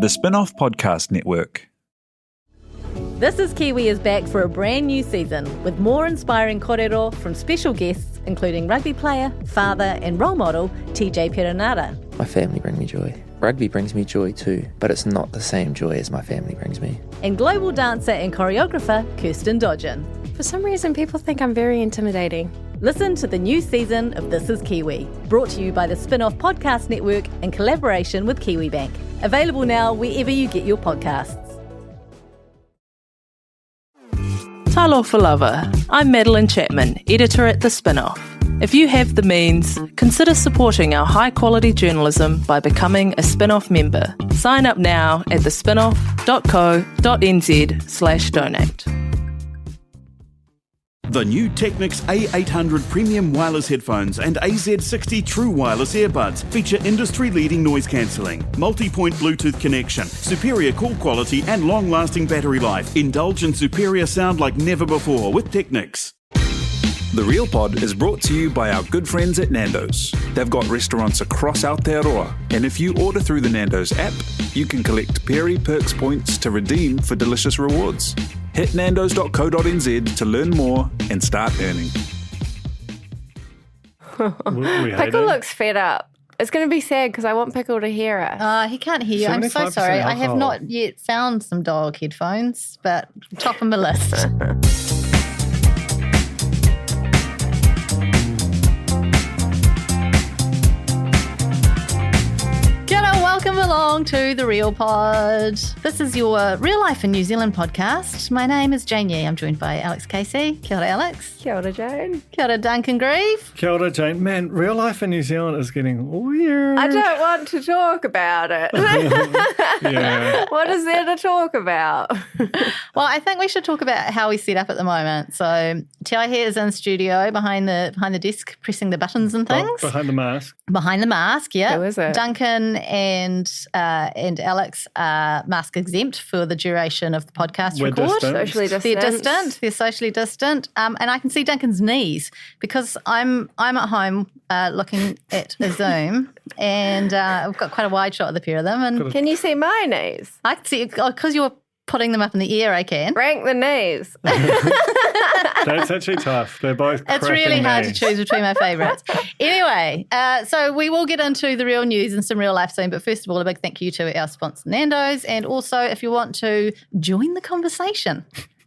The Spin-off Podcast Network. This is Kiwi is back for a brand new season with more inspiring kōrero from special guests including rugby player, father and role model TJ Perenara. My family bring me joy. Rugby brings me joy too, but it's not the same joy as my family brings me. And global dancer and choreographer Kirsten Dodgen. For some reason, people think I'm very intimidating. Listen to the new season of This is Kiwi, brought to you by the Spin-off Podcast Network in collaboration with KiwiBank. Available now wherever you get your podcasts. Talofa Lover. I'm Madeline Chapman, editor at The Spin-off. If you have the means, consider supporting our high-quality journalism by becoming a Spin-off member. Sign up now at thespinoff.co.nz/donate. The new Technics A800 Premium Wireless Headphones and AZ60 True Wireless Earbuds feature industry-leading noise cancelling, multi-point Bluetooth connection, superior call quality and long-lasting battery life. Indulge in superior sound like never before with Technics. The Real Pod is brought to you by our good friends at Nando's. They've got restaurants across Aotearoa, and if you order through the Nando's app, you can collect Perry Perks points to redeem for delicious rewards. Hit nandos.co.nz to learn more and start earning. Pickle looks fed up. It's going to be sad because I want Pickle to hear us. He can't hear you. I'm so sorry. I have not yet found some dog headphones, but top of my list. Welcome along to The Real Pod. This is your real life in New Zealand podcast. My name is Jane Yee. I'm joined by Alex Casey. Kia ora, Alex. Kia ora, Jane. Kia ora, Duncan Grieve. Kia ora, Jane. Man, real life in New Zealand is getting weird. I don't want to talk about it. Yeah. What is there to talk about? Well, I think we should talk about how we set up at the moment. So Tia here is in studio behind the desk, pressing the buttons and things. Behind the mask. Behind the mask, yeah. Who is it? Duncan and Alex are mask exempt for the duration of the podcast We're record. distant. Socially distant. They're distant. They're socially distant. And I can see Duncan's knees because I'm at home looking at a Zoom and I've got quite a wide shot of the pair of them. And Can you see my knees? I can see, because you're putting them up in the air, I can. Rank the knees. That's actually tough. They're both It's really hard to knees. choose between my favourites. Anyway, so we will get into the real news and some real life soon. But first of all, a big thank you to our sponsor, Nando's. And also, if you want to join the conversation,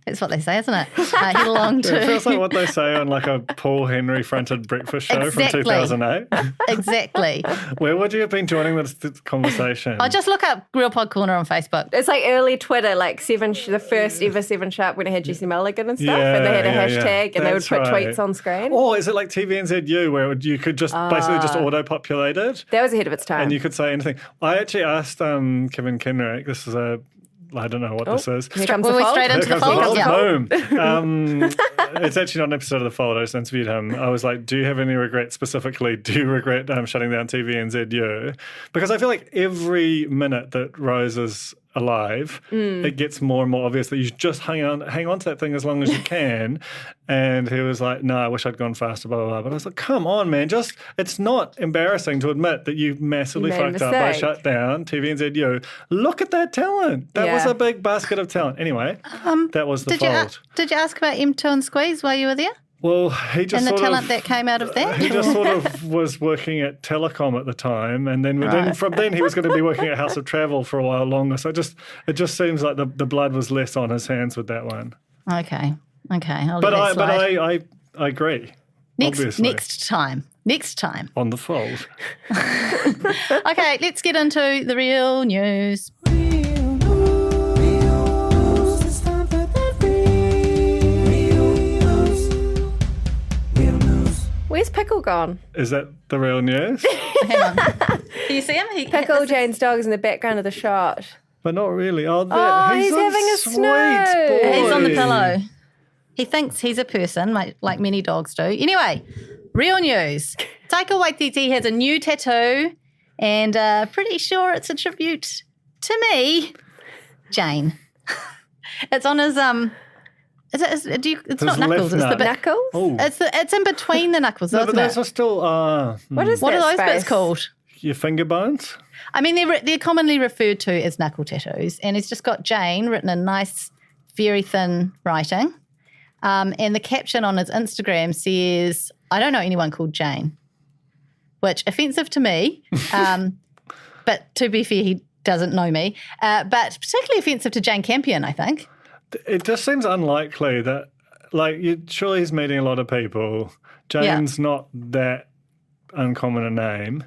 that's what they say, isn't it? Head along to... It feels like what they say on like a Paul Henry fronted breakfast show Exactly. from 2008. Exactly. Where would you have been joining this conversation? I'll just look up Real Pod Corner on Facebook. It's like early Twitter, like the first ever 7 Sharp when it had Jesse Mulligan and stuff, and they had a hashtag and they would put tweets on screen. Or is it like TVNZU where you could just basically just auto-populate it? That was ahead of its time. And you could say anything. I actually asked Kevin Kenrick, this is I don't know what this is. Here comes Were the we fold. straight into Here the comes fold? the Yeah. Boom. It's actually not an episode of The Fold. I just interviewed him. I was like, do you have any regret specifically? Do you regret shutting down TVNZU? Because I feel like every minute that Rose is alive, it gets more and more obvious that you just hang on to that thing as long as you can. And he was like, no, I wish I'd gone faster, blah, blah, blah. But I was like, come on, man. It's not embarrassing to admit that you massively You made a fucked up by mistake. shut down TVNZU. Look at that talent. That was Yeah. a big basket of talent. Anyway, that was the fold. Did you ask about M2 and Squeeze while you were there? Well, he just And the sort talent of, that came out of that? He just sort of was working at Telecom at the time, and then from then he was going to be working at House of Travel for a while longer. So it just seems like the blood was less on his hands with that one. Okay. I'll But let that slide. I agree. Next obviously. Next time. On the fold. Okay, let's get into the real news. Where's Pickle gone? Is that the real news? Hang on. Can you see him? Pickle, Jane's dog, is in the background of the shot. But not really. Oh, he's a having a sweet snooze. boy. He's on the pillow. He thinks he's a person, like many dogs do. Anyway, real news. Taika Waititi has a new tattoo, and pretty sure it's a tribute to me, Jane. It's on his It's His not knuckles. left It's the nut. bit. Knuckles? Oh. It's in between the knuckles, No, isn't but those it? are still. What is What that are those space? bits called? your finger bones? I mean, they're commonly referred to as knuckle tattoos, and it's just got Jane written in nice, very thin writing. And the caption on his Instagram says, "I don't know anyone called Jane," which offensive to me. But to be fair, he doesn't know me. But particularly offensive to Jane Campion, I think. It just seems unlikely that, surely he's meeting a lot of people. Jane's not that uncommon a name.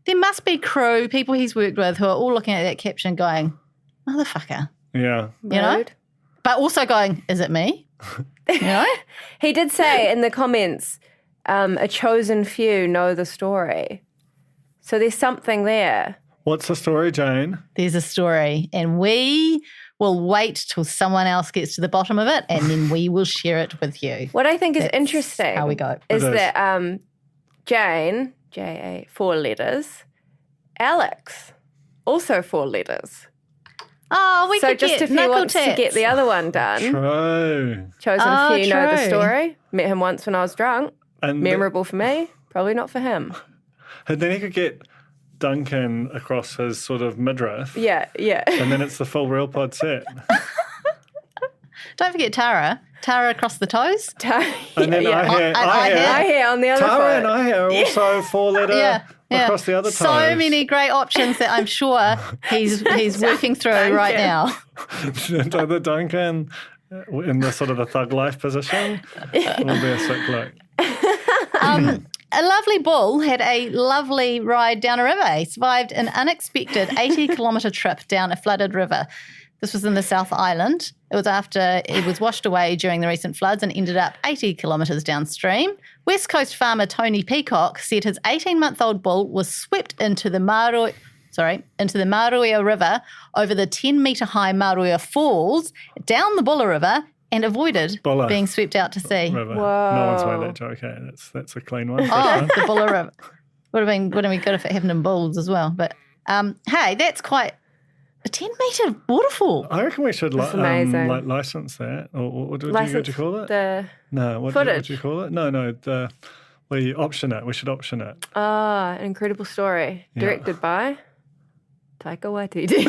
There must be crew, people he's worked with, who are all looking at that caption going, "Motherfucker." Yeah. You know? But also going, "Is it me?" You know? He did say in the comments, a chosen few know the story. So there's something there. What's the story, Jane? There's a story, and we will wait till someone else gets to the bottom of it, and then we will share it with you. What I think is That's interesting how we go. is that Jane, J-A, 4 letters, Alex, also 4 letters. Oh, we so could just get if he knuckle wants to tats. get the other one done, True. chosen few know the true. story. Met him once when I was drunk. And Memorable for me, probably not for him. And then he could get Duncan across his sort of midriff. Yeah. And then it's the full Real Pod set. Don't forget Tara. Tara across the toes. And then I hear on the other Tara foot. and I are also 4-letter across the other toes. So many great options that I'm sure he's working through right now. The Duncan in the sort of the thug life position will be a sick look. A lovely bull had a lovely ride down a river. He survived an unexpected 80-kilometre trip down a flooded river. This was in the South Island. It was after it was washed away during the recent floods and ended up 80 kilometres downstream. West Coast farmer Tony Peacock said his 18-month-old bull was swept into the Maruia River over the 10-metre-high Maruia Falls, down the Bulla River, and avoided being swept out to sea. River. No one's made that joke. Okay, that's a clean one. Oh, the Bulla River. Would have been good if it happened in bulls as well. But hey, that's quite a 10-metre waterfall. I reckon we should amazing. license that. Or what would you call it? What do you call it? No, we option it. We should option it. An incredible story. Directed by Taika Waititi.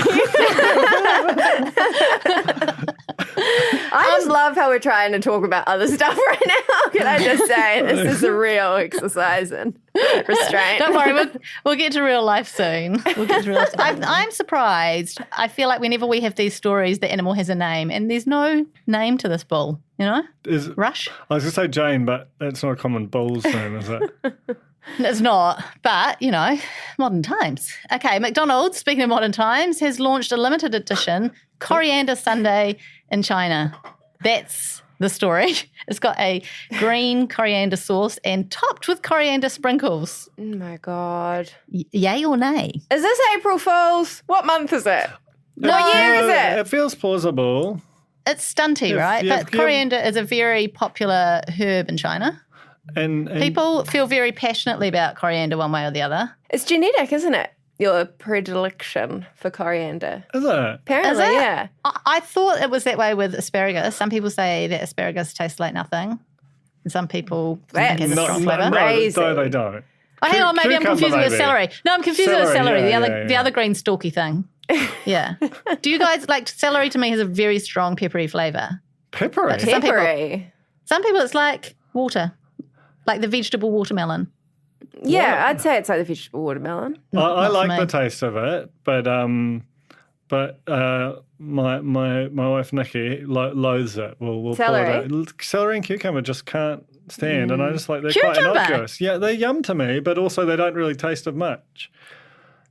I just love how we're trying to talk about other stuff right now. Can I just say this is a real exercise in restraint. Don't worry, we'll get to real life soon. I'm surprised. I feel like whenever we have these stories, the animal has a name, and there's no name to this bull. You know, Rush. I was going to say Jane, but that's not a common bull's name, is it? It's not, but, you know, modern times. Okay, McDonald's, speaking of modern times, has launched a limited edition coriander sundae in China. That's the story. It's got a green coriander sauce and topped with coriander sprinkles. Oh, my God. Yay or nay? Is this April Fool's? What month is it? What year is it? It feels plausible. It's stunty, right? But coriander is a very popular herb in China. And people feel very passionately about coriander one way or the other. It's genetic, isn't it? Your predilection for coriander. Is it? Apparently, yeah. I thought it was that way with asparagus. Some people say that asparagus tastes like nothing. And some people think it has a strong flavour. No, they don't. Oh, hang on, maybe I'm confusing with celery. No, I'm confusing with celery, the other green stalky thing. Yeah. Do you guys like celery? To me has a very strong peppery flavour. Peppery? Like some people it's like water. Like the vegetable watermelon. Yeah, I'd say it's like the vegetable watermelon. I like the taste of it, but my wife Nikki loathes it. We'll celery? Pull it out. Celery and cucumber just can't stand, and I just like they're cucumber? quite innocuous. Yeah, they're yum to me, but also they don't really taste of much.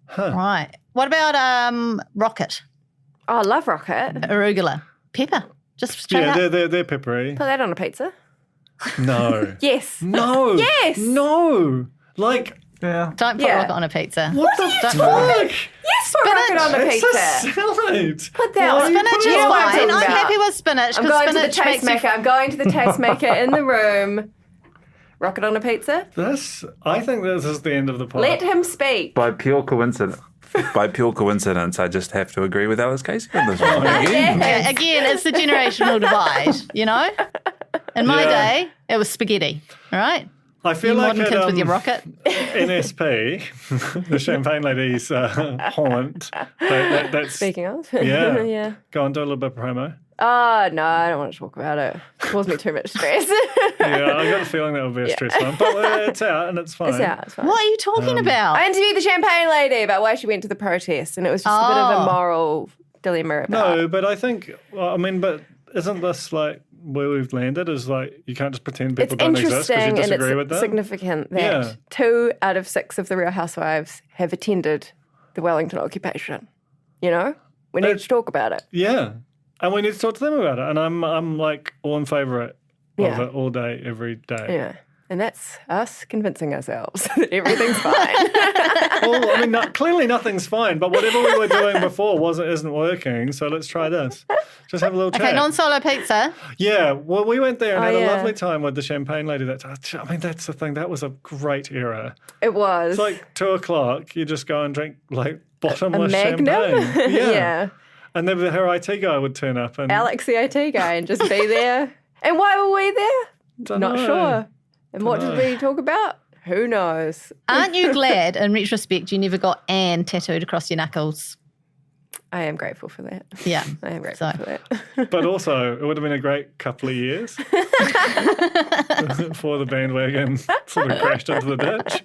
Huh. Right. What about rocket? Oh, I love rocket. Arugula. Pepper. Just straight up. They're peppery. Put that on a pizza. No. Yes. No. Yes. No. Like, Don't put rocket on a pizza. What the fuck? Yes, put rocket on the pizza. It's a salad. Put that on. Spinach is fine. I'm happy with spinach. I'm going to the spinach makes tastemaker. I'm going to the tastemaker in the room. Rocket on a pizza. I think this is the end of the pod. Let him speak. By pure coincidence, I just have to agree with Alice Casey on this one. Again, it's the generational divide, you know? In my day, it was spaghetti, all right? I feel You like modern at, kids with your rocket. NSP, the Champagne Ladies haunt. That's Speaking of. yeah. Yeah. Go on, do a little bit of promo. Oh, no, I don't want to talk about it. It caused me too much stress. Yeah, I got a feeling that would be a stressful one. But it's out and it's fine. It's out. It's fine. What are you talking about? I interviewed the Champagne Lady about why she went to the protest, and it was just a bit of a moral dilemma about No, but I think, but isn't this like where we've landed is like you can't just pretend people it's don't exist because you interesting and disagree with it's them? significant that Yeah. 2 out of 6 of the Real Housewives have attended the Wellington occupation. You know? We need to talk about it. Yeah. And we need to talk to them about it. And I'm like all in favour of Yeah. it all day, every day. Yeah. And that's us convincing ourselves that everything's fine. Well, I mean, clearly nothing's fine, but whatever we were doing before isn't working. So let's try this. Just have a little chat. Okay, non-solo pizza. Yeah, well, we went there and had a yeah. lovely time with the Champagne Lady. That's the thing. That was a great era. It was. It's like 2:00. You just go and drink like bottomless Magnum? champagne. Yeah. Yeah. And then her IT guy would turn up and Alex, the IT guy, and just be there. And why were we there? Not sure. And what did we talk about? Who knows? Aren't you glad, in retrospect, you never got Anne tattooed across your knuckles? I am grateful for that. Yeah. I am grateful for that. But also, it would have been a great couple of years before the bandwagon sort of crashed into the ditch.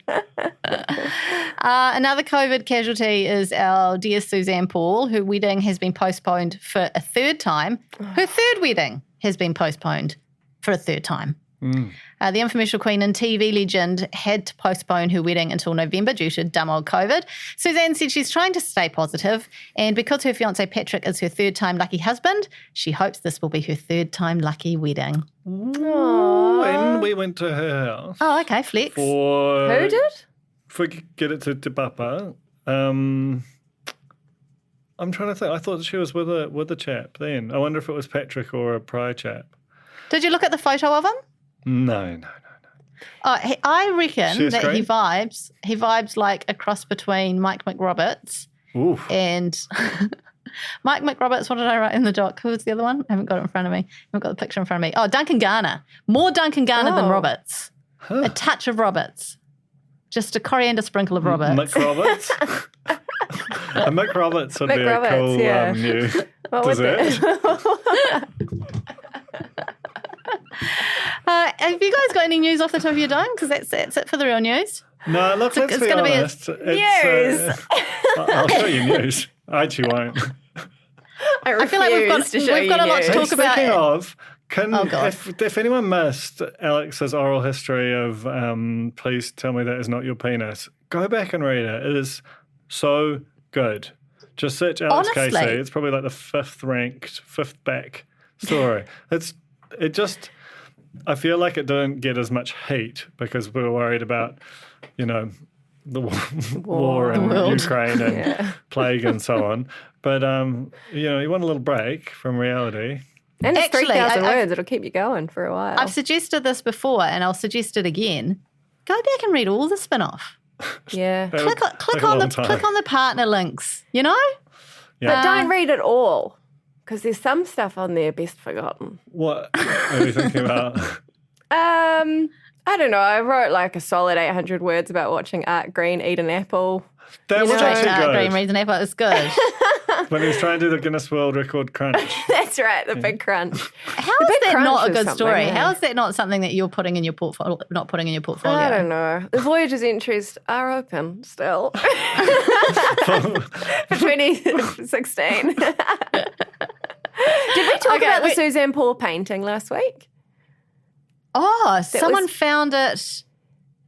Another COVID casualty is our dear Suzanne Paul, whose wedding has been postponed for a 3rd time. Her 3rd wedding has been postponed for a 3rd time. The infomercial queen and TV legend had to postpone her wedding until November due to dumb old COVID. Suzanne said she's trying to stay positive, and because her fiancé Patrick is her 3rd time lucky husband, she hopes this will be her 3rd time lucky wedding. When we went to her house. Oh, okay, flex. Who did? For Get It to Papa. I'm trying to think. I thought she was with a chap then. I wonder if it was Patrick or a prior chap. Did you look at the photo of him? No. Oh, I reckon She's that great. he vibes like a cross between Mike McRoberts Oof. and Mike McRoberts. What did I write in the doc? Who was the other one? I haven't got it in front of me. I haven't got the picture in front of me. Oh, Duncan Garner. More Duncan Garner than Roberts. A touch of Roberts. Just a coriander sprinkle of Roberts. Mick Roberts. Mick Roberts would be a Roberts, cool yeah. new What was dessert. Have you guys got any news off the top of your dome? Because that's it for the real news. No, look, let's it's be gonna be a- honest. News. I'll show you news. I actually won't. I feel like we've got a lot to talk about. Speaking of, Oh, God. if anyone missed Alex's oral history of please tell me that is not your penis, go back and read it. It is so good. Just search Alex Honestly. Casey. It's probably like the 5th ranked, 5th back story. I feel like it didn't get as much heat because we were worried about, the war in Ukraine and plague and so on. But, you want a little break from reality. And it's Actually, 3,000 I've- words. It'll keep you going for a while. I've suggested this before, and I'll suggest it again. Go back and read all the spin-off. yeah. That would Click take a on long the time. click on the partner links. You know. Yeah. But don't read it all, because there's some stuff on there best forgotten. What are you thinking about? I don't know. I wrote like a solid 800 words about watching Art Green eat an apple. That was actually Green good. reason apple is good. When he was trying to do the Guinness World Record crunch. That's right, the big crunch. How is that crunch not a is good something, story? yeah. How is that not something that you're putting in your portfolio? Not putting in your portfolio. I don't know. The Voyager's entries are open still for 2016. Did we talk about the Suzanne Paul painting last week? Oh, someone was- found it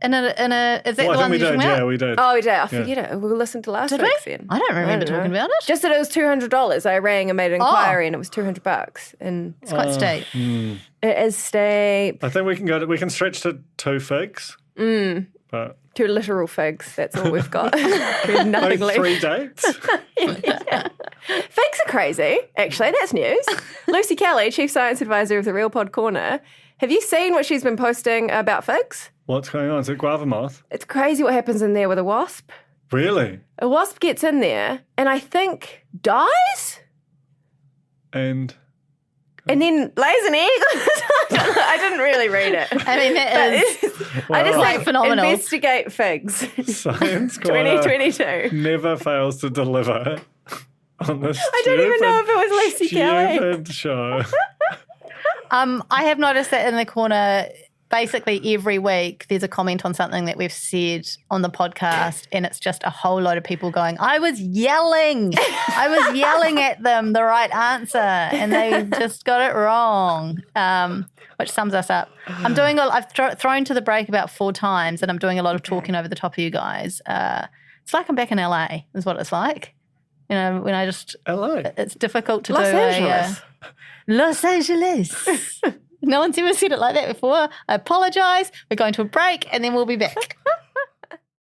in a. Is that Well, the I one think we that you're did. talking Yeah, about? we did. Oh, we did. I forget it. We'll listen to last Did we? week's then. I don't remember know. talking about it. Just that it was $200. I rang and made an inquiry, and it was $200. And It's quite steep. it is steep. I think we can stretch to 2 figs. But 2 literal figs. That's all we've got. We have nothing like left. 3 dates. Figs are crazy, actually. That's news. Lucy Kelly, Chief Science Advisor of the Real Pod Corner. Have you seen what she's been posting about figs? What's going on? Is it guava moth? It's crazy what happens in there with a wasp. Really? A wasp gets in there and I think dies And and then lays an egg. I don't I didn't really read it. I mean, that is I just like like phenomenal. investigate figs. Science Corner 2022. never fails to deliver on this I don't even know if it was Lucy Kelly. stupid show. I have noticed that in the corner, basically every week, there's a comment on something that we've said on the podcast, and it's just a whole load of people going, I was yelling at them the right answer, and they just got it wrong, which sums us up. I've thrown to the break about 4 times, and I'm doing a lot of talking over the top of you guys. It's like I'm back in LA, is what it's like. You know, when I just... LA? It's difficult to Los do Angeles. Los Angeles. No one's ever said it like that before. I apologise. We're going to a break and then we'll be back.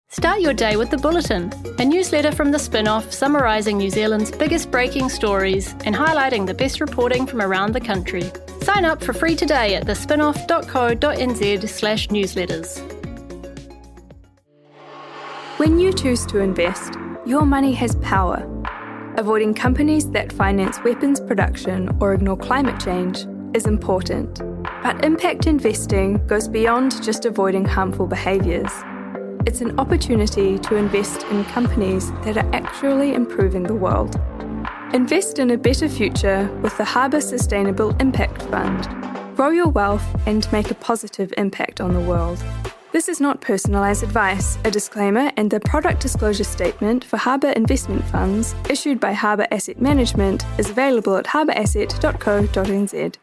Start your day with The Bulletin, a newsletter from The Spin-Off summarising New Zealand's biggest breaking stories and highlighting the best reporting from around the country. Sign up for free today at thespinoff.co.nz/newsletters. When you choose to invest, your money has power. Avoiding companies that finance weapons production or ignore climate change is important, but impact investing goes beyond just avoiding harmful behaviours. It's an opportunity to invest in companies that are actually improving the world. Invest in a better future with the Harbour Sustainable Impact Fund. Grow your wealth and make a positive impact on the world. This is not personalised advice. A disclaimer and the product disclosure statement for Harbour investment funds issued by Harbour Asset Management is available at harbourasset.co.nz.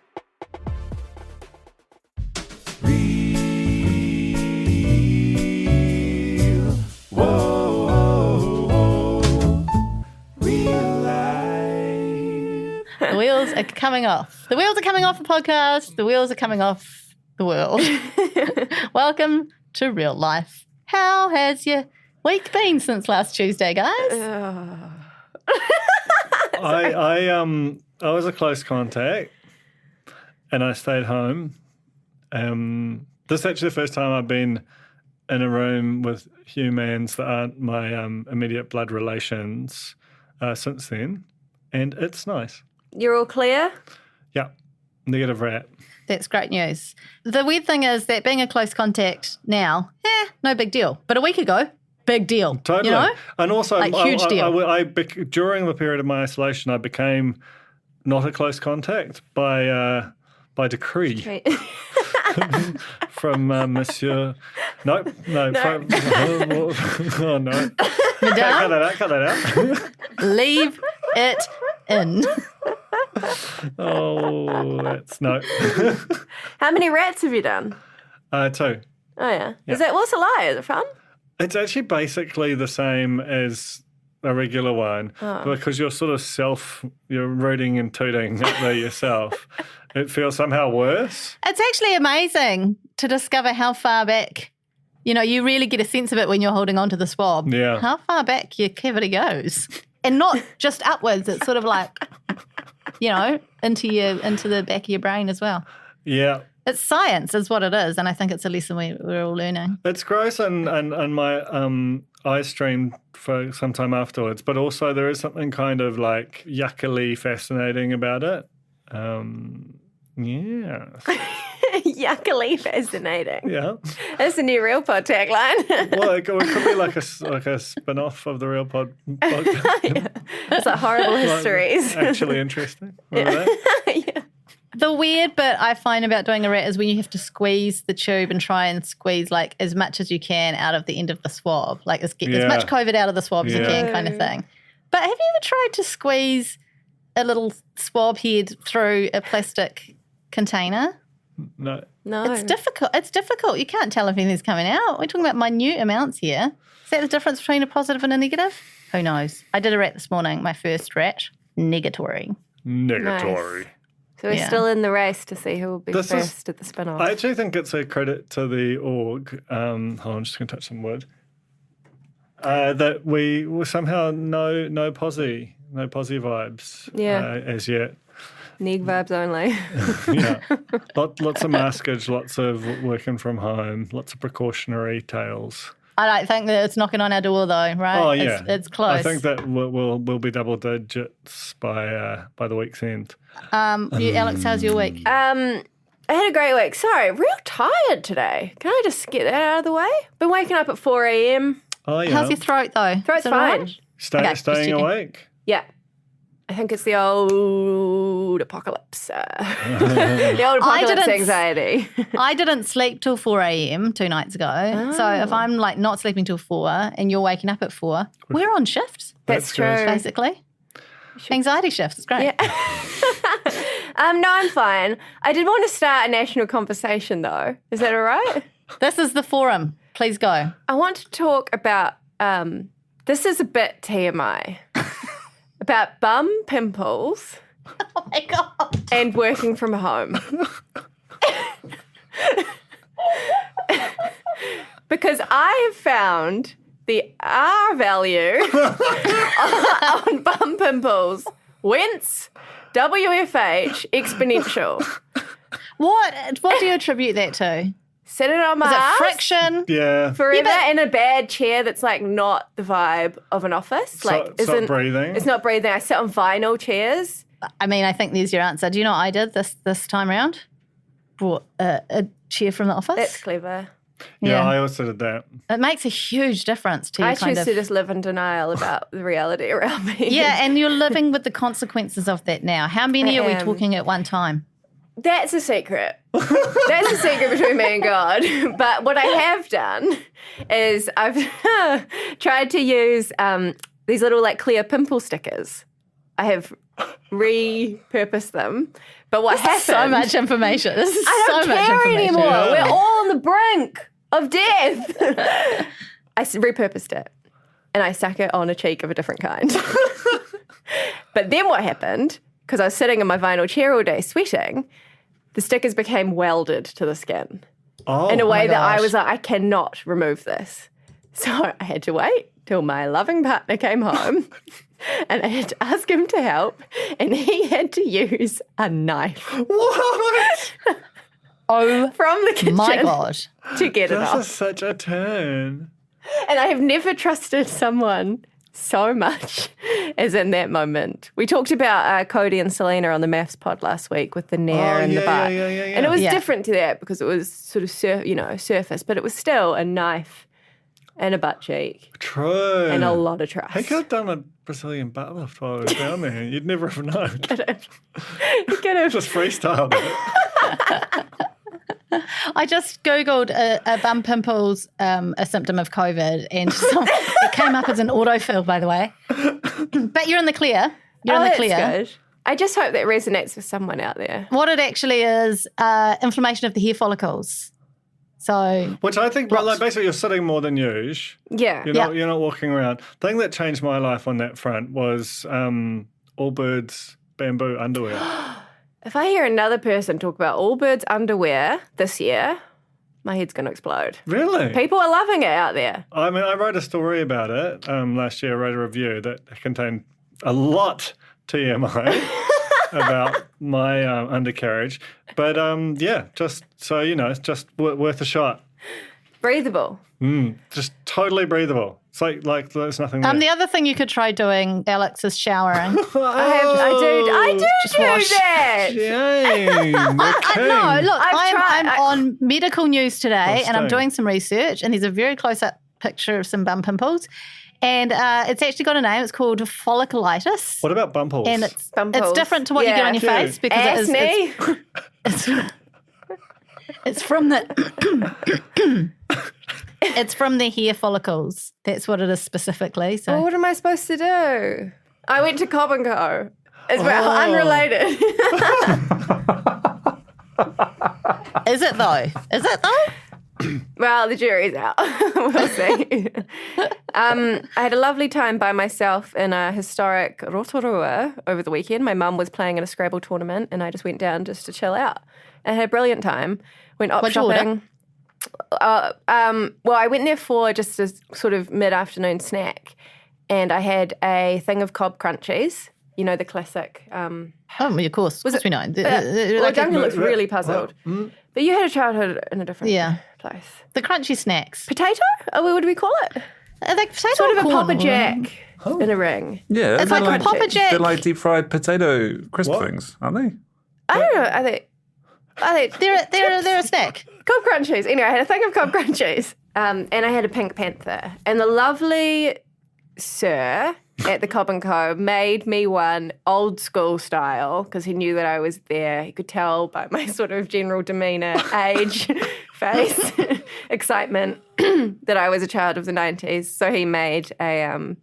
The wheels are coming off. The wheels are coming off the podcast. The wheels are coming off the world. Welcome to real life. How has your week been since last Tuesday, guys? I was a close contact and I stayed home. This is actually the first time I've been in a room with humans that aren't my immediate blood relations since then, and it's nice. You're all clear? Yeah, negative rat. That's great news. The weird thing is that being a close contact now, no big deal. But a week ago, big deal. Totally. You know? And also, like, huge deal. During the period of my isolation, I became not a close contact by decree. From Monsieur. No. From, oh, no. Madame, Cut that out. leave it in. Oh, that's no. How many rats have you done? 2. Oh, yeah. What's it like? Is it fun? It's actually basically the same as a regular one because you're sort of you're rooting and tooting up there yourself. It feels somehow worse. It's actually amazing to discover how far back, you really get a sense of it when you're holding on to the swab. Yeah. How far back your cavity goes. And not just upwards. It's sort of like, into the back of your brain as well. Yeah. It's science is what it is, and I think it's a lesson we're all learning. It's gross and my eyes streamed for some time afterwards, but also there is something kind of like yuckily fascinating about it. Yeah. Yuckily fascinating. Yeah. That's the new Real Pod tagline. Well, it could be like a spin-off of the Real Pod podcast. Yeah. It's like horrible histories. Actually interesting. Remember that? Yeah. The weird bit I find about doing a rat is when you have to squeeze the tube and try and squeeze like as much as you can out of the end of the swab, like get as much COVID out of the swab as you can kind of thing. But have you ever tried to squeeze a little swab head through a plastic container? No. It's difficult. It's difficult. You can't tell if anything's coming out. We're talking about minute amounts here. Is that the difference between a positive and a negative? Who knows? I did a rat this morning, my first rat, negatory. Negatory. Nice. So we're still in the race to see who will be first at the spin-off. I actually think it's a credit to the org. Hold on, I'm just going to touch some wood. That we were somehow no posi vibes as yet. Neg vibes only. Yeah. Lots of maskage, lots of working from home, lots of precautionary tales. I don't think that it's knocking on our door though, right? Oh, yeah. It's close. I think that we'll be double digits by the week's end. Alex, how's your week? I had a great week. Sorry, real tired today. Can I just get that out of the way? Been waking up at 4 a.m. Oh, yeah. How's your throat, though? Throat's Is it all fine. right? Staying checking. awake? Yeah. I think it's the old apocalypse. The old apocalypse anxiety. I didn't sleep till 4 a.m. 2 nights ago. So if I'm like not sleeping till 4 and you're waking up at 4, we're on shift. That's true. Basically. Anxiety shifts. It's great. Yeah. No, I'm fine. I did want to start a national conversation, though. Is that all right? This is the forum. Please go. I want to talk about, this is a bit TMI, about bum pimples. Oh, my God. And working from home. Because I have found the R value on bum pimples whence WFH exponential. What do you attribute that to? Sitting on my Is ass it friction? Yeah. forever in a bad chair that's like not the vibe of an office. Like It's not breathing. It's not breathing. I sit on vinyl chairs. I mean, I think there's your answer. Do you know what I did this time around? Brought a chair from the office. That's clever. Yeah, I also did that. It makes a huge difference to you. I choose to just live in denial about the reality around me. Yeah, and you're living with the consequences of that now. How many I are we am. talking at one time? That's a secret. That's a secret between me and God. But what I have done is I've tried to use these little like clear pimple stickers. I have repurposed them. But what happened? So much information. This is I don't so much care information. anymore. Yeah. We're all on the brink of death. I repurposed it and I stuck it on a cheek of a different kind. But then what happened, because I was sitting in my vinyl chair all day sweating, the stickers became welded to the skin in a way that I was like, I cannot remove this. So I had to wait till my loving partner came home and I had to ask him to help and he had to use a knife. What? Oh, from the kitchen. my God. To get it This off. is such a turn. And I have never trusted someone so much as in that moment. We talked about Cody and Selena on the Maths pod last week with the nair and the butt. Yeah. And it was different to that because it was sort of surface, but it was still a knife and a butt cheek. True. And a lot of trust. He could have done a Brazilian butt lift while he was down there. You'd never have known. He could have. Just freestyled it. I just Googled a bum pimples, a symptom of COVID, and it came up as an autofill, by the way. But you're in the clear. You're in the clear. That's good. I just hope that resonates with someone out there. What it actually is, inflammation of the hair follicles. So, Which I think, like, basically, you're sitting more than usual. Yeah. You're not walking around. The thing that changed my life on that front was Allbirds bamboo underwear. If I hear another person talk about Allbirds underwear this year, my head's going to explode. Really? People are loving it out there. I mean, I wrote a story about it last year. I wrote a review that contained a lot TMI about my undercarriage. But just so you know, it's just worth a shot. Breathable. Just totally breathable. It's like there's nothing there. the other thing you could try doing, Alex, is showering. I do wash. that. Jane, No, look, I'm tried- on medical news today, and I'm Stay. doing some research, and there's a very close-up picture of some bum pimples, and it's actually got a name. It's called folliculitis. What about bumples? And it's Bumples. different to what you get on your Yeah. face because it's from the it's from the hair follicles. That's what it is specifically. So Well, what am I supposed to do? I went to Cobb & Co. It's unrelated. is it though? Well, the jury's out. We'll see. I had a lovely time by myself in a historic Rotorua over the weekend. My mum was playing in a Scrabble tournament and I just went down just to chill out. And I had a brilliant time. Went op What'd you order? shopping. Well, I went there for just a sort of mid-afternoon snack. And I had a thing of Cobb Crunchies. You know, the classic... Oh, of course. Was Of course we know. well, Duncan looks really puzzled. But you had a childhood in a different place. The crunchy snacks. Potato? Oh, what do we call it? Like potato Sort of a corn. Papa Jack in a ring. Yeah, It's like a Papa Jack. They're like deep fried potato crisp things, aren't they? I don't know. I think I think They're a snack. Cobb Crunchies. Anyway, I had a thing of Cobb Crunchies, and I had a Pink Panther. And the lovely sir at the Cobb & Co. made me one old school style because he knew that I was there. He could tell by my sort of general demeanour, age, face, excitement that I was a child of the 90s. So he made a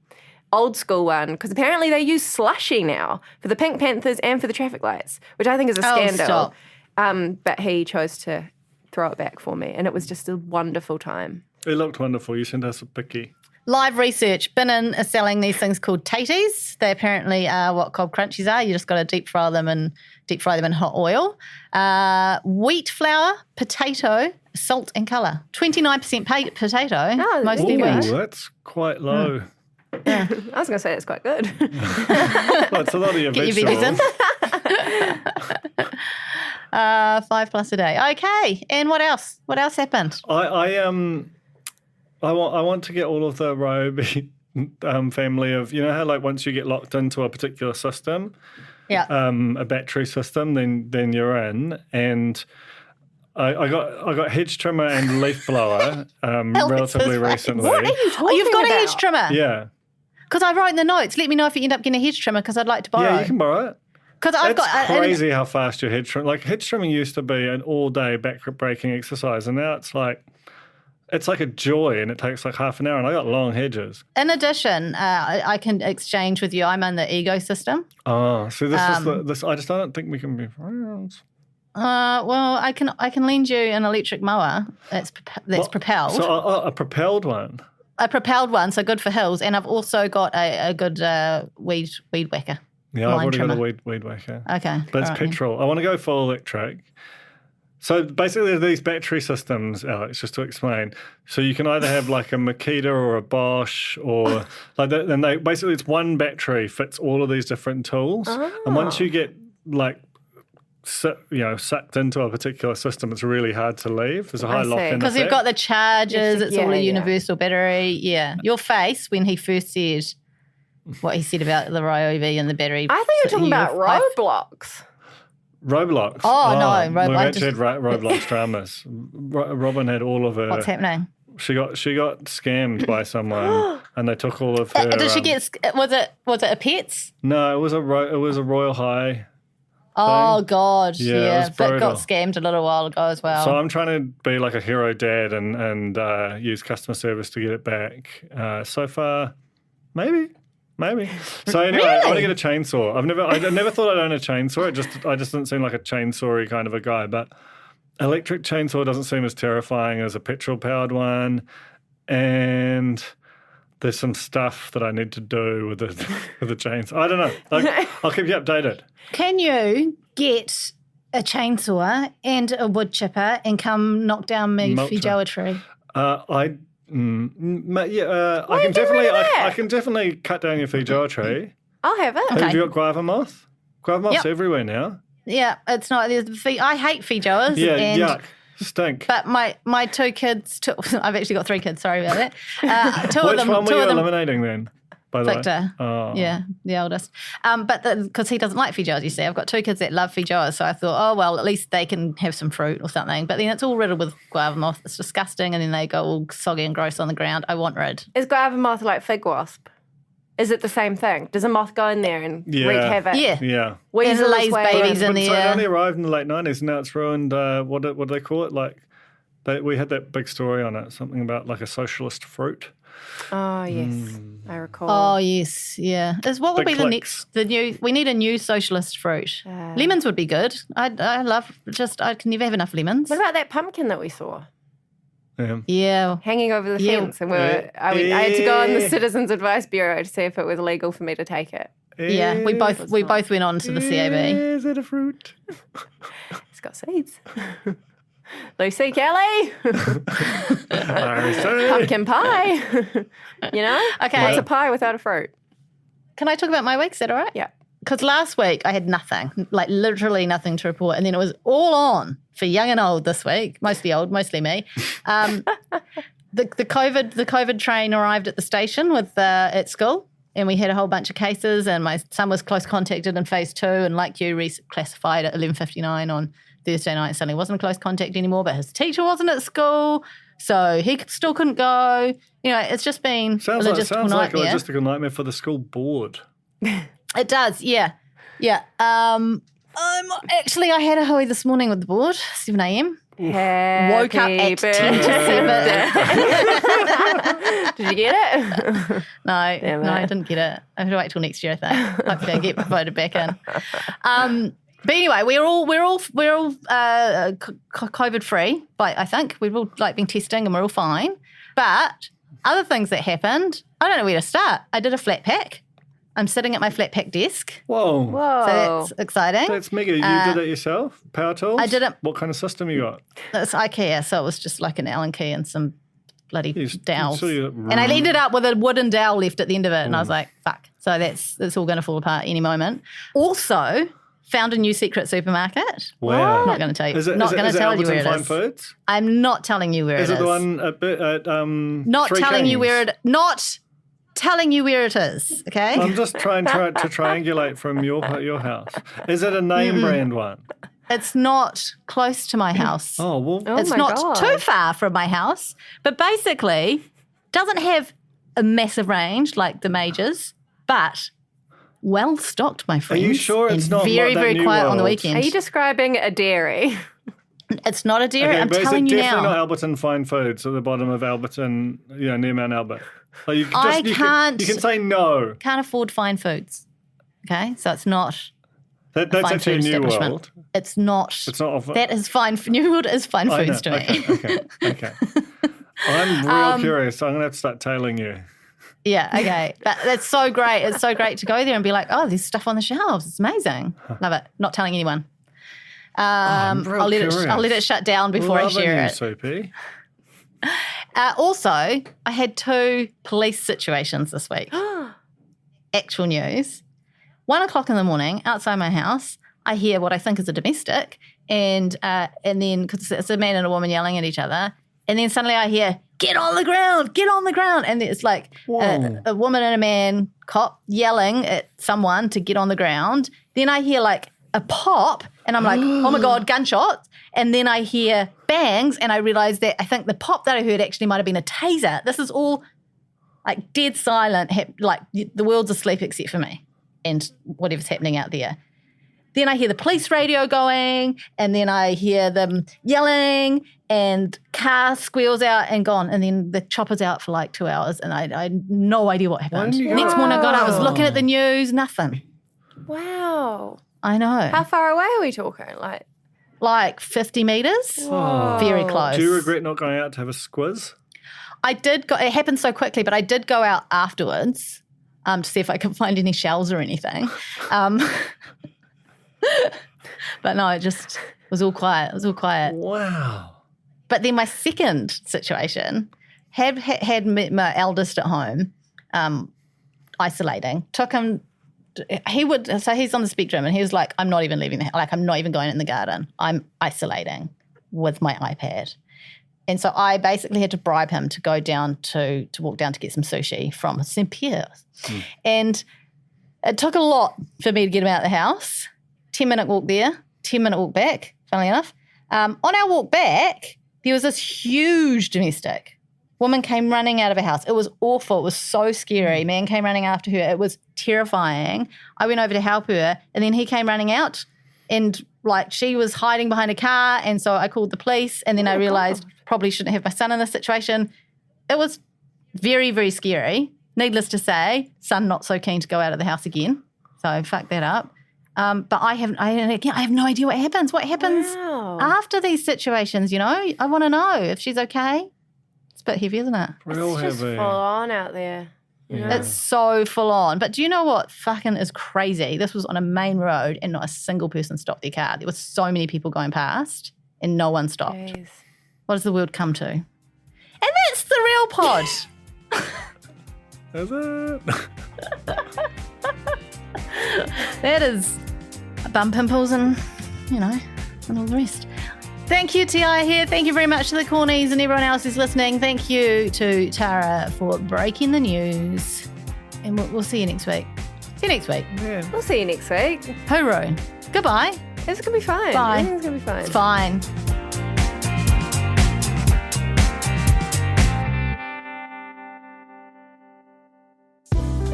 old school one because apparently they use slushy now for the Pink Panthers and for the traffic lights, which I think is a scandal. Stop. But he chose to throw it back for me, and it was just a wonderful time. It looked wonderful. You sent us a picky. Live research. Binnin is selling these things called taties. They apparently are what Cobb Crunchies are. You just got to deep fry them in hot oil. Wheat flour, potato, salt and colour. 29% potato, Oh, mostly ooh, wheat. That's quite low. I was going to say it's quite good. Well, it's a lot of your Get your vegetables. veggies in. 5+ a day. Okay, and what else? What else happened? I want to get all of the Ryobi family of, you know how like once you get locked into a particular system, Yeah. a battery system, then you're in. And I got hedge trimmer and leaf blower relatively recently. What are you talking You've got about? a hedge trimmer? Yeah. Because I wrote in the notes, let me know if you end up getting a hedge trimmer because I'd like to borrow. Yeah, you can borrow it. Because I've It's got crazy how fast your hedge trim. Like hedge trimming used to be an all-day back-breaking exercise, and now it's like a joy, and it takes like half an hour. And I got long hedges. In addition, I can exchange with you. I'm on the Ego system. Oh, so this is this. I just don't think we can be friends. Well, I can lend you an electric mower that's propelled. So a propelled one. A propelled one, so good for hills. And I've also got a good weed whacker. Yeah, I've line already trimmer. got a weed whacker. Okay. But it's all right then. petrol. I want to go full electric. So basically, there's these battery systems, Alex, just to explain. So you can either have like a Makita or a Bosch or like that. And basically, it's one battery fits all of these different tools. And once you get like sucked into a particular system, it's really hard to leave. There's a high see. lock-in Because you've effect. got the chargers, it's all a yeah. universal battery. Yeah. Your face when he first said what he said about the Ryobi and the battery. I think you're talking about Roblox. Roblox. Oh, no, We've Roblox actually had Roblox dramas. Robin had all of her. What's happening? She got scammed by someone, and they took all of her. Did she get? Was it a Pets? No, it was a Royal High. Oh God, Yeah, it yeah, was but brutal. got scammed a little while ago as well. So I'm trying to be like a hero dad and use customer service to get it back. So far, maybe. So anyway, I want to get a chainsaw. I never thought I'd own a chainsaw. I just didn't seem like a chainsaw-y kind of a guy. But electric chainsaw doesn't seem as terrifying as a petrol-powered one. And there's some stuff that I need to do with the chainsaw. I don't know. I'll keep you updated. Can you get a chainsaw and a wood chipper and come knock down me Mulch Fijoa tree? I can get rid of that? I can definitely cut down your Fijoa tree. I'll have it. Okay. Have you got guava moth? Guava moth's Yep. everywhere now. Yeah, it's not. I hate Fijoas. Yeah, and, yuck, stink. But my two kids, I've actually got 3 kids. Sorry about that. Two of Which them. one were two you of them. eliminating then? By the Victor. way, oh. Yeah, the oldest. But because he doesn't like Fijoas, you see. I've got 2 kids that love Fijoas, so I thought, oh, well, at least they can have some fruit or something. But then it's all riddled with guava moth. It's disgusting, and then they go all soggy and gross on the ground. I want rid. Is guava moth like fig wasp? Is it the same thing? Does a moth go in there and Yeah. wreak havoc? Yeah. Yeah. And it lays babies in But so it there. only arrived in the late 90s, and now it's ruined. What do they call it? Like, we had that big story on it. Something about like a socialist fruit. Oh, yes. I recall. Oh, yes, yeah. What would Big be the clicks. next? We need a new socialist fruit. Lemons would be good. I can never have enough lemons. What about that pumpkin that we saw Yeah. Yeah. hanging over the Yeah. fence? And I had to go on the Citizens Advice Bureau to see if it was legal for me to take it. Yeah, we both went on to the CAB. Is it a fruit? It's got seeds. Lucy Kelly, pumpkin pie. You know? Okay. What's a pie without a fruit? Can I talk about my week? Is that all right? Yeah. Because last week I had nothing, like literally nothing to report. And then it was all on for young and old this week, mostly old, mostly me. The COVID train arrived at the station at school, and we had a whole bunch of cases, and my son was close contacted in phase 2 and like you reclassified at 11:59 on Thursday night suddenly wasn't in close contact anymore, but his teacher wasn't at school, so he still couldn't go. It's just been sounds a like nightmare. A logistical nightmare for the school board. It does, yeah. I had a hui this morning with the board, 7 a.m. Woke up at 10 to 7. Did you get it? No, I didn't get it. I have to wait till next year, I think. Hopefully I get voted back in. But anyway, we're all COVID free. But I think we've all been testing and we're all fine. But other things that happened, I don't know where to start. I did a flat pack. I'm sitting at my flat pack desk. Whoa. So that's exciting. That's mega. You did it yourself? Power tools? I did it. What kind of system you got? It's IKEA, so it was just like an Allen key and some bloody dowels. And I ended up with a wooden dowel left at the end of it, and I was like, fuck. So that's all going to fall apart any moment. Also, found a new secret supermarket. Wow. I'm not going to tell you. Is it tell you where it Fine is. Foods? I'm not telling you where it is. Is it the one at Not Three telling you Kings? where it. Not telling you where it is. Okay. I'm just trying to triangulate from your house. Is it a name brand one? It's not close to my house. Oh, well. It's my not God. too far from my house, but basically doesn't have a massive range like the majors, but well stocked, my friends. Are you sure it's and not very, that very New quiet on the World? weekend? Are you describing a dairy? It's not a dairy. I'm but telling is it you definitely now. not Alberton Fine Foods at the bottom of Alberton, near Mount Albert? Like you I can't- You can say no. Can't afford fine foods. Okay, so it's not. That's fine actually a food New establishment. World. It's not. It's not off. That is fine. New World is fine I foods to know. me. Okay. I'm real curious. So I'm going to have to start tailing you. Yeah, okay. That's so great. It's so great to go there and be like, oh, there's stuff on the shelves. It's amazing. Love it. Not telling anyone. I'm real I'll curious. let it shut down before I share it. Soapy. Also, I had 2 police situations this week. Actual news. 1 o'clock in the morning, outside my house, I hear what I think is a domestic, and then because it's a man and a woman yelling at each other, and then suddenly I hear, "Get on the ground! Get on the ground!" And it's like a woman and a man cop yelling at someone to get on the ground. Then I hear like a pop, and I'm like, "Oh my God, gunshots!" And then I hear bangs, and I realise that I think the pop that I heard actually might have been a taser. This is all like dead silent, like the world's asleep except for me and whatever's happening out there. Then I hear the police radio going, and then I hear them yelling, and car squeals out and gone, and then the chopper's out for like 2 hours, and I had no idea what happened. Next morning I got up, I was looking at the news, nothing. Wow. I know. How far away are we talking? Like 50 metres. Oh. Very close. Do you regret not going out to have a squiz? I did go, it happened so quickly, but I did go out afterwards to see if I could find any shells or anything. But no, it was all quiet. It was all quiet. Wow. But then my second situation had my eldest at home, isolating. Took him. So he's on the spectrum, and he was like, "I'm not even leaving the house. Like, I'm not even going in the garden. I'm isolating with my iPad." And so I basically had to bribe him to go down to walk down to get some sushi from St. Pierre's. And it took a lot for me to get him out of the house. 10-minute walk there, 10-minute walk back, funnily enough. On our walk back, there was this huge domestic. Woman came running out of a house. It was awful. It was so scary. Man came running after her. It was terrifying. I went over to help her, and then he came running out, and like she was hiding behind a car, and so I called the police, and then I realised probably shouldn't have my son in this situation. It was very, very scary. Needless to say, son not so keen to go out of the house again, so fuck that up. But I have no idea what happens. What happens after these situations, I want to know if she's okay. It's a bit heavy, isn't it? Real It's just heavy. full on out there. It's so full on. But do you know what fucking is crazy? This was on a main road and not a single person stopped their car. There were so many people going past and no one stopped. Jeez. What does the world come to? And that's the real pod. Is it? That is bum pimples and, and all the rest. Thank you, T.I. here. Thank you very much to the Cornies and everyone else who's listening. Thank you to Tara for breaking the news. And we'll see you next week. See you next week. Yeah. We'll see you next week. Hooroo. Goodbye. It's going to be fine. Fine. Everything's going to be fine. It's fine.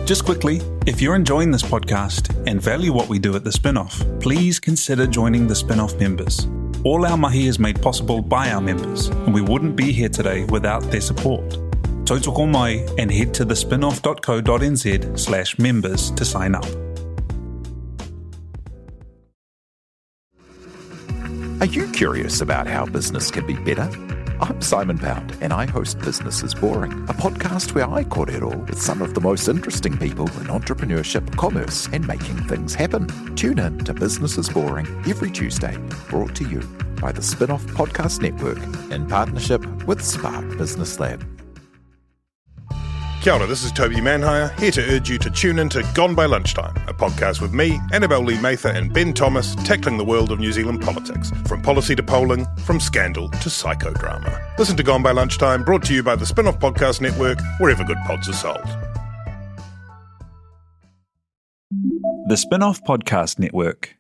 Just quickly, if you're enjoying this podcast and value what we do at The Spinoff, please consider joining the Spinoff members. All our mahi is made possible by our members, and we wouldn't be here today without their support. Tautoko mai and head to thespinoff.co.nz/members to sign up. Are you curious about how business can be better? I'm Simon Pound, and I host Business is Boring, a podcast where I kōrero with some of the most interesting people in entrepreneurship, commerce, and making things happen. Tune in to Business is Boring every Tuesday, brought to you by the Spinoff Podcast Network in partnership with Spark Business Lab. Kia ora, this is Toby Manhire, here to urge you to tune in to Gone by Lunchtime, a podcast with me, Annabelle Lee Mather and Ben Thomas, tackling the world of New Zealand politics, from policy to polling, from scandal to psychodrama. Listen to Gone by Lunchtime, brought to you by the Spinoff Podcast Network, wherever good pods are sold. The Spinoff Podcast Network.